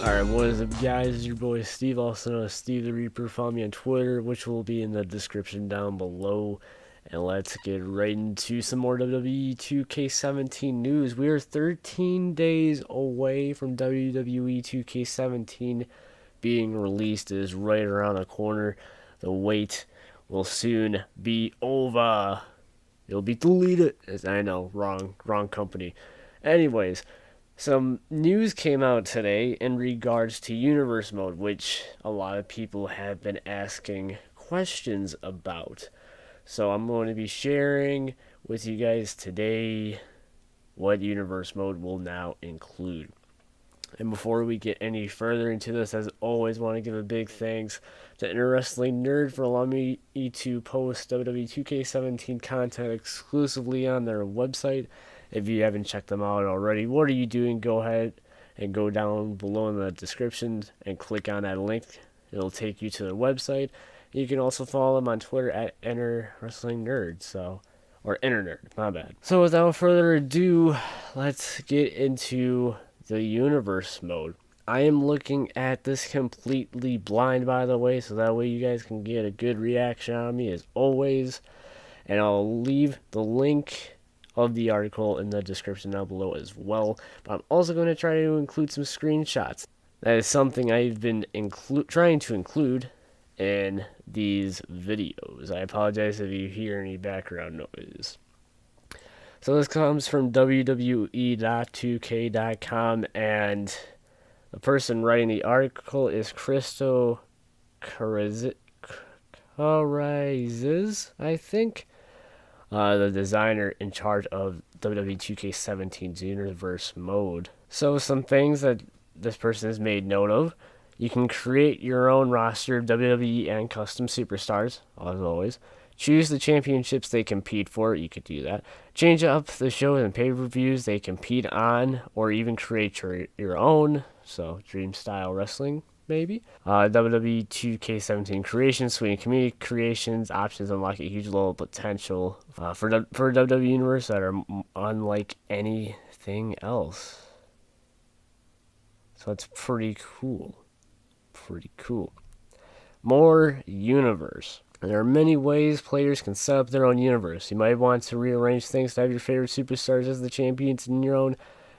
Alright, what is up, guys? It's your boy Steve, also known as Steve the Reaper. Follow me on Twitter, which will be in the description down below. And let's get right into some more WWE 2K17 news. We are 13 days away from WWE 2K17 being released. It is right around the corner. The wait will soon be over. It'll be deleted. I know, wrong company. Anyways, some news came out today in regards to Universe Mode, which a lot of people have been asking questions about. So I'm going to be sharing with you guys today what Universe Mode will now include. And before we get any further into this, as always, want to give a big thanks to Inner Wrestling Nerd for allowing me to post WWE 2K17 content exclusively on their website. If you haven't checked them out already, what are you doing? Go ahead and go down below in the description and click on that link. It'll take you to their website. You can also follow them on Twitter at Inner Wrestling Nerd. Or Inner Nerd, my bad. So without further ado, let's get into the Universe Mode. I am looking at this completely blind, by the way, so that way you guys can get a good reaction on me as always. And I'll leave the link of the article in the description down below as well. But I'm also going to try to include some screenshots. That is something I've been trying to include in these videos. I apologize if you hear any background noise. So this comes from WWE.2K.com, and the person writing the article is Christo Carrizes, I think. The designer in charge of WWE 2K17's Universe Mode. So some things that this person has made note of. You can create your own roster of WWE and custom superstars, as always. Choose the championships they compete for. You could do that. Change up the shows and pay-per-views they compete on, or even create your own. So Dream Style Wrestling, maybe. WWE 2K17 creations, suite and community creations, options unlock a huge level of potential for WWE Universe that are unlike anything else. So it's pretty cool. More universe. There are many ways players can set up their own universe. You might want to rearrange things to have your favorite superstars as the champions in your own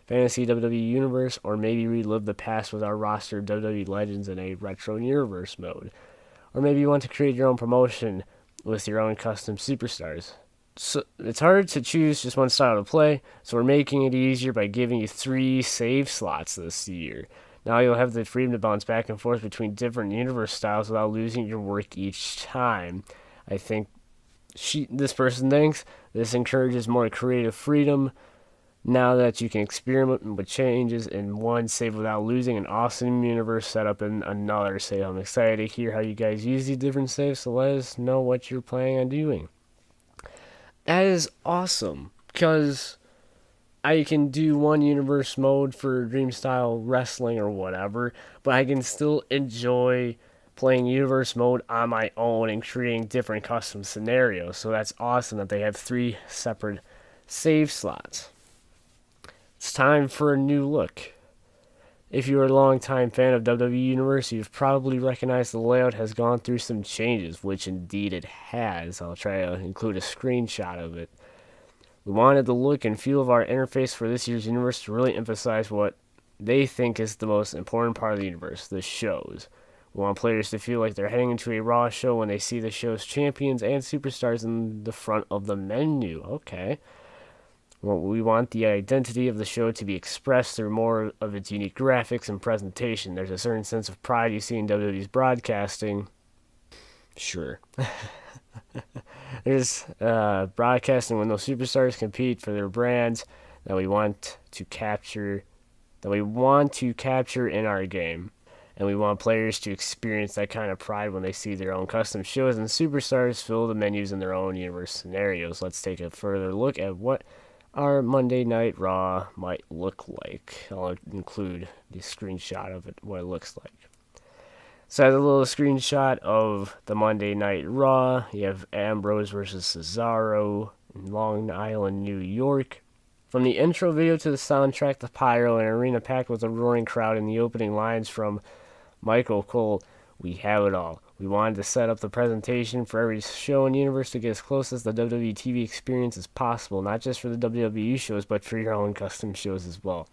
fantasy WWE universe, or maybe relive the past with our roster of WWE legends in a retro universe mode. Or maybe you want to create your own promotion with your own custom superstars. So it's hard to choose just one style to play, so we're making it easier by giving you 3 save slots this year. Now you'll have the freedom to bounce back and forth between different universe styles without losing your work each time. I think this person thinks this encourages more creative freedom now that you can experiment with changes in one save without losing an awesome universe setup in another save. I'm excited to hear how you guys use these different saves, so let us know what you're planning on doing. That is awesome, because I can do one universe mode for Dream Style Wrestling or whatever, but I can still enjoy playing universe mode on my own and creating different custom scenarios. So that's awesome that they have 3 separate save slots. It's time for a new look. If you are a long-time fan of WWE Universe, you've probably recognized the layout has gone through some changes, which indeed it has. I'll try to include a screenshot of it. We wanted the look and feel of our interface for this year's universe to really emphasize what they think is the most important part of the universe, the shows. We want players to feel like they're heading into a Raw show when they see the show's champions and superstars in the front of the menu. Okay. Well, we want the identity of the show to be expressed through more of its unique graphics and presentation. There's a certain sense of pride you see in WWE's broadcasting. Sure. There's broadcasting when those superstars compete for their brands that we want to capture in our game. And we want players to experience that kind of pride when they see their own custom shows and superstars fill the menus in their own universe scenarios. Let's take a further look at what our Monday Night Raw might look like. I'll include the screenshot of it, what it looks like. So I have a little screenshot of the Monday Night Raw. You have Ambrose versus Cesaro in Long Island, New York. From the intro video to the soundtrack, the pyro, and arena packed with a roaring crowd, and the opening lines from Michael Cole, we have it all. We wanted to set up the presentation for every show in the universe to get as close as the WWE TV experience as possible, not just for the WWE shows, but for your own custom shows as well.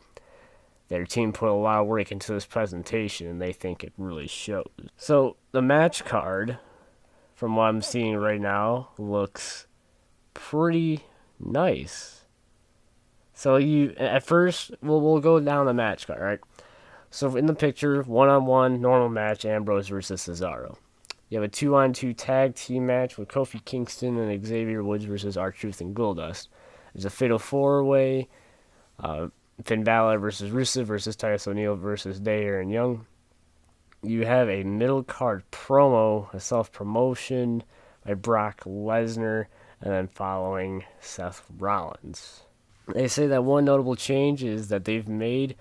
Their team put a lot of work into this presentation, and they think it really shows. So, the match card, from what I'm seeing right now, looks pretty nice. So, at first, we'll go down the match card, right? So, in the picture, one-on-one, normal match, Ambrose versus Cesaro. You have a 2-on-2 tag team match with Kofi Kingston and Xavier Woods versus R-Truth and Goldust. There's a fatal four-way, Finn Balor versus Rusev versus Titus O'Neil versus Dayer and Young. You have a middle card promo, a self-promotion by Brock Lesnar, and then following Seth Rollins. They say that one notable change is that they've made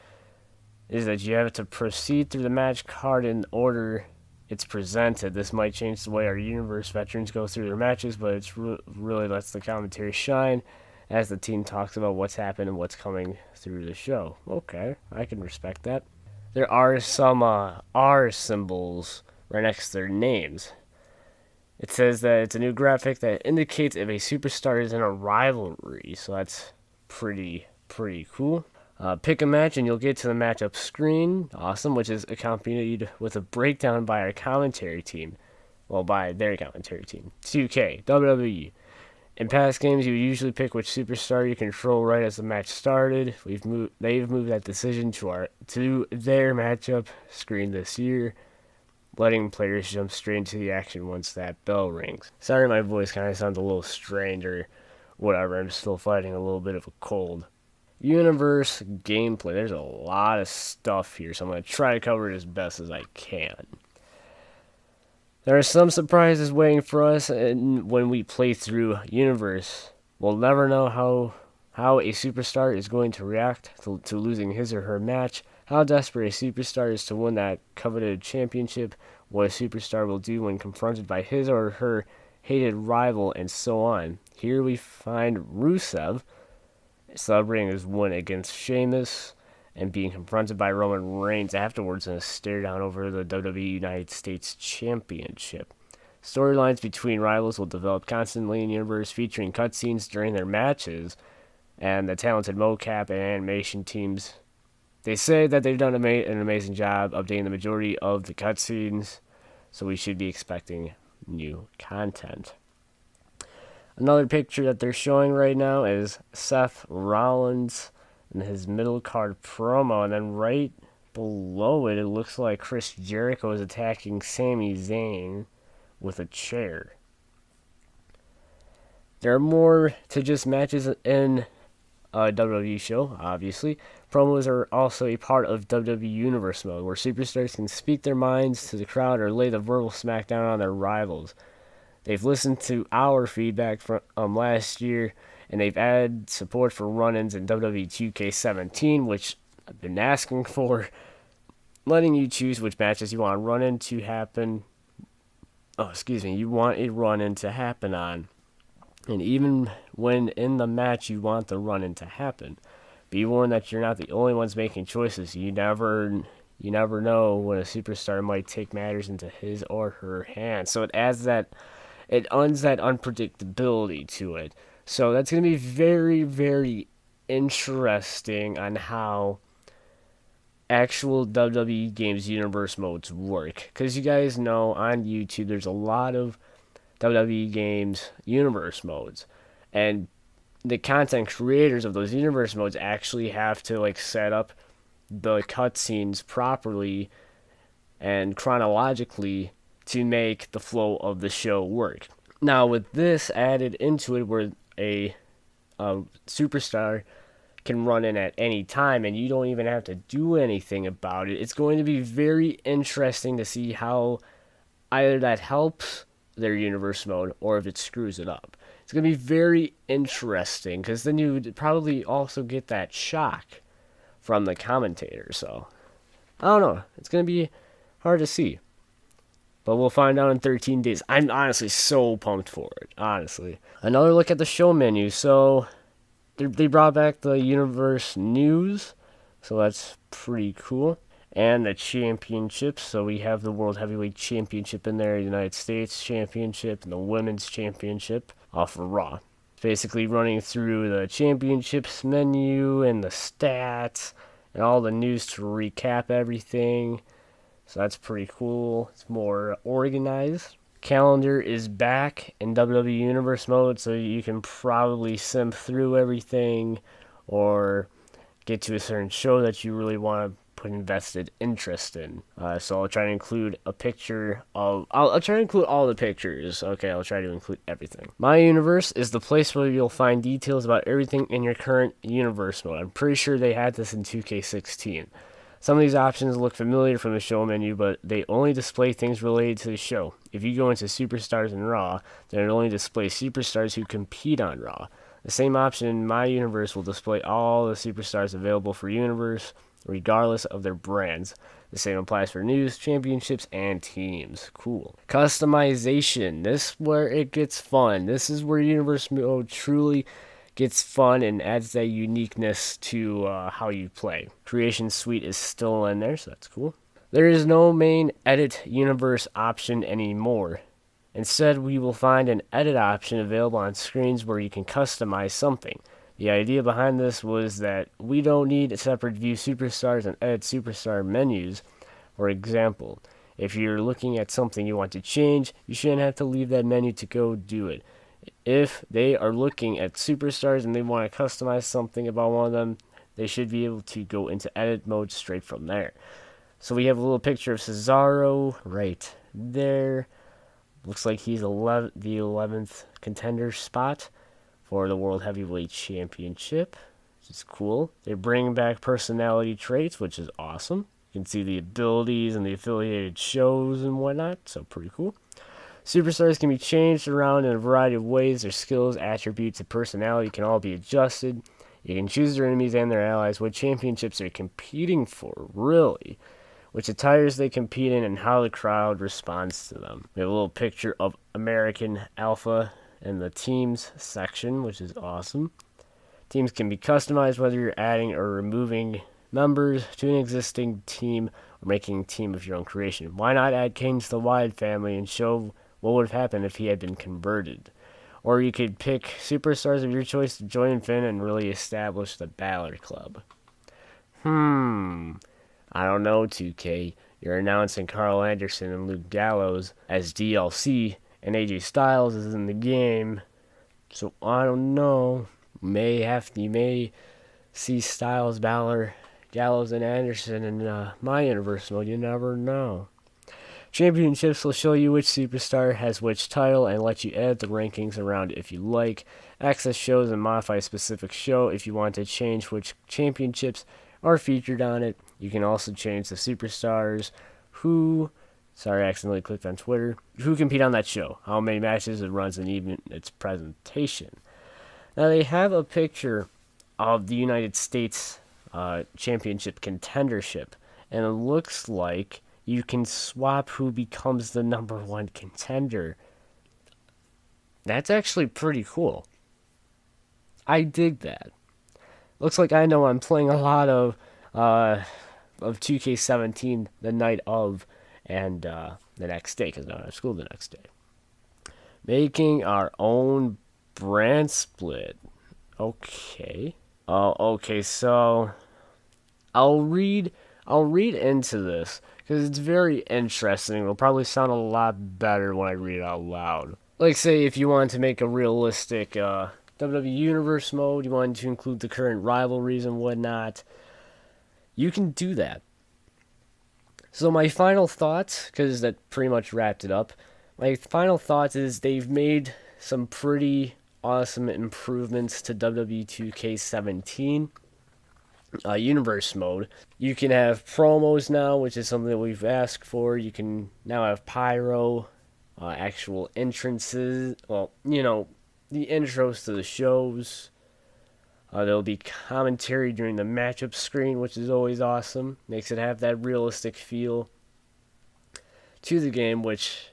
is that you have to proceed through the match card in order it's presented. This might change the way our universe veterans go through their matches, but it's really lets the commentary shine as the team talks about what's happened and what's coming through the show. Okay, I can respect that. There are some R symbols right next to their names. It says that it's a new graphic that indicates if a superstar is in a rivalry, so that's pretty cool. Pick a match and you'll get to the matchup screen, awesome, which is accompanied with a breakdown by our commentary team. Well, by their commentary team. 2K, WWE. In past games, you would usually pick which superstar you control right as the match started. They've moved that decision to their matchup screen this year, letting players jump straight into the action once that bell rings. Sorry, my voice kind of sounds a little strange or whatever. I'm still fighting a little bit of a cold. Universe gameplay. There's a lot of stuff here, so I'm going to try to cover it as best as I can. There are some surprises waiting for us when we play through Universe. We'll never know how a superstar is going to react to losing his or her match, how desperate a superstar is to win that coveted championship, what a superstar will do when confronted by his or her hated rival, and so on. Here we find Rusev celebrating his win against Sheamus and being confronted by Roman Reigns afterwards in a stare down over the WWE United States Championship. Storylines between rivals will develop constantly in Universe, featuring cutscenes during their matches, and the talented mocap and animation teams. They say that they've done an amazing job updating the majority of the cutscenes, so we should be expecting new content. Another picture that they're showing right now is Seth Rollins and his middle card promo, and then right below it, it looks like Chris Jericho is attacking Sami Zayn with a chair. There are more to just matches in a WWE show, obviously. Promos are also a part of WWE Universe mode, where superstars can speak their minds to the crowd or lay the verbal smackdown on their rivals. They've listened to our feedback from last year, and they've added support for run-ins in WWE 2K17, which I've been asking for, letting you choose which matches you want a run-in to happen. You want a run-in to happen on. And even when in the match you want the run-in to happen, be warned that you're not the only ones making choices. You never know when a superstar might take matters into his or her hands. So it adds that unpredictability to it. So that's going to be very, very interesting on how actual WWE games universe modes work. Because you guys know on YouTube there's a lot of WWE games universe modes. And the content creators of those universe modes actually have to set up the cutscenes properly and chronologically to make the flow of the show work. Now, with this added into it, where a superstar can run in at any time and you don't even have to do anything about it, it's going to be very interesting to see how either that helps their universe mode or if it screws it up. It's going to be very interesting, because then you would probably also get that shock from the commentator. So, I don't know. It's going to be hard to see. But we'll find out in 13 days. I'm honestly so pumped for it, honestly. Another look at the show menu. So, They brought back the Universe News, so that's pretty cool. And the championships, so we have the World Heavyweight Championship in there, United States Championship, and the Women's Championship off of Raw. Basically running through the championships menu and the stats and all the news to recap everything. So that's pretty cool. It's more organized. Calendar is back in WWE Universe mode, so you can probably sim through everything or get to a certain show that you really want to put invested interest in. So I'll try to include a picture of... I'll try to include all the pictures. Okay, I'll try to include everything. My Universe is the place where you'll find details about everything in your current universe mode. I'm pretty sure they had this in 2K16. Some of these options look familiar from the show menu, but they only display things related to the show. If you go into Superstars and Raw, then it only displays superstars who compete on Raw. The same option in My Universe will display all the superstars available for Universe, regardless of their brands. The same applies for news, championships, and teams. Cool. Customization. This is where it gets fun. This is where Universe mode truly gets fun and adds that uniqueness to how you play. Creation Suite is still in there, so that's cool. There is no main edit universe option anymore. Instead, we will find an edit option available on screens where you can customize something. The idea behind this was that we don't need a separate view superstars and edit superstar menus. For example, if you're looking at something you want to change, you shouldn't have to leave that menu to go do it. If they are looking at superstars and they want to customize something about one of them, they should be able to go into edit mode straight from there. So we have a little picture of Cesaro right there. Looks like he's the 11th contender spot for the World Heavyweight Championship, which is cool. They're bringing back personality traits, which is awesome. You can see the abilities and the affiliated shows and whatnot, so pretty cool. Superstars can be changed around in a variety of ways. Their skills, attributes, and personality can all be adjusted. You can choose their enemies and their allies, what championships they're competing for, really, which attires they compete in, and how the crowd responds to them. We have a little picture of American Alpha in the teams section, which is awesome. Teams can be customized whether you're adding or removing members to an existing team or making a team of your own creation. Why not add Kane to the Wyatt family and show what would have happened if he had been converted? Or you could pick superstars of your choice to join Finn and really establish the Balor Club. I don't know, 2K. You're announcing Carl Anderson and Luke Gallows as DLC, and AJ Styles is in the game. So I don't know. You may see Styles, Balor, Gallows, and Anderson in My Universe mode. You never know. Championships will show you which superstar has which title and let you edit the rankings around if you like. Access shows and modify a specific show if you want to change which championships are featured on it. You can also change the superstars who, sorry, I accidentally clicked on Twitter, who compete on that show, how many matches it runs, and even its presentation. Now they have a picture of the United States Championship contendership, and it looks like you can swap who becomes the number one contender. That's actually pretty cool. I dig that. Looks like I know I'm playing a lot of 2K17 the night of and the next day, because I don't have school the next day. Making our own brand split. Okay. Okay, so I'll read into this because it's very interesting. It'll probably sound a lot better when I read it out loud. Like, say, if you wanted to make a realistic WWE Universe mode, you wanted to include the current rivalries and whatnot, you can do that. So my final thoughts, because that pretty much wrapped it up, my final thoughts is they've made some pretty awesome improvements to WWE 2K17 Universe mode. You can have promos now, which is something that we've asked for. You can now have pyro, actual entrances, well, you know, the intros to the shows. There'll be commentary during the matchup screen, which is always awesome. Makes it have that realistic feel to the game, which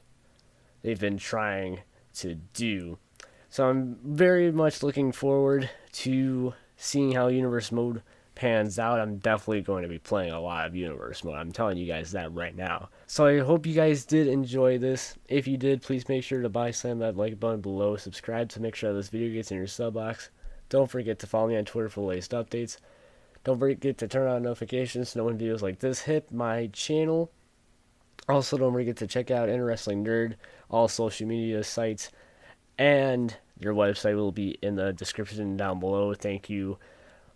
they've been trying to do. So I'm very much looking forward to seeing how Universe Mode pans out. I'm definitely going to be playing a lot of Universe Mode. I'm telling you guys that right now. So I hope you guys did enjoy this. If you did, please make sure to slam that like button below. Subscribe to make sure this video gets in your sub box. Don't forget to follow me on Twitter for the latest updates. Don't forget to turn on notifications to know when videos like this hit my channel. Also, don't forget to check out Inner Wrestling Nerd, all social media sites, and your website will be in the description down below. Thank you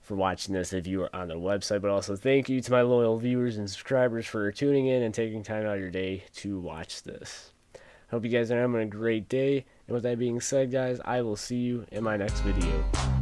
for watching this if you are on the website, but also thank you to my loyal viewers and subscribers for tuning in and taking time out of your day to watch this. Hope you guys are having a great day, and with that being said, guys, I will see you in my next video.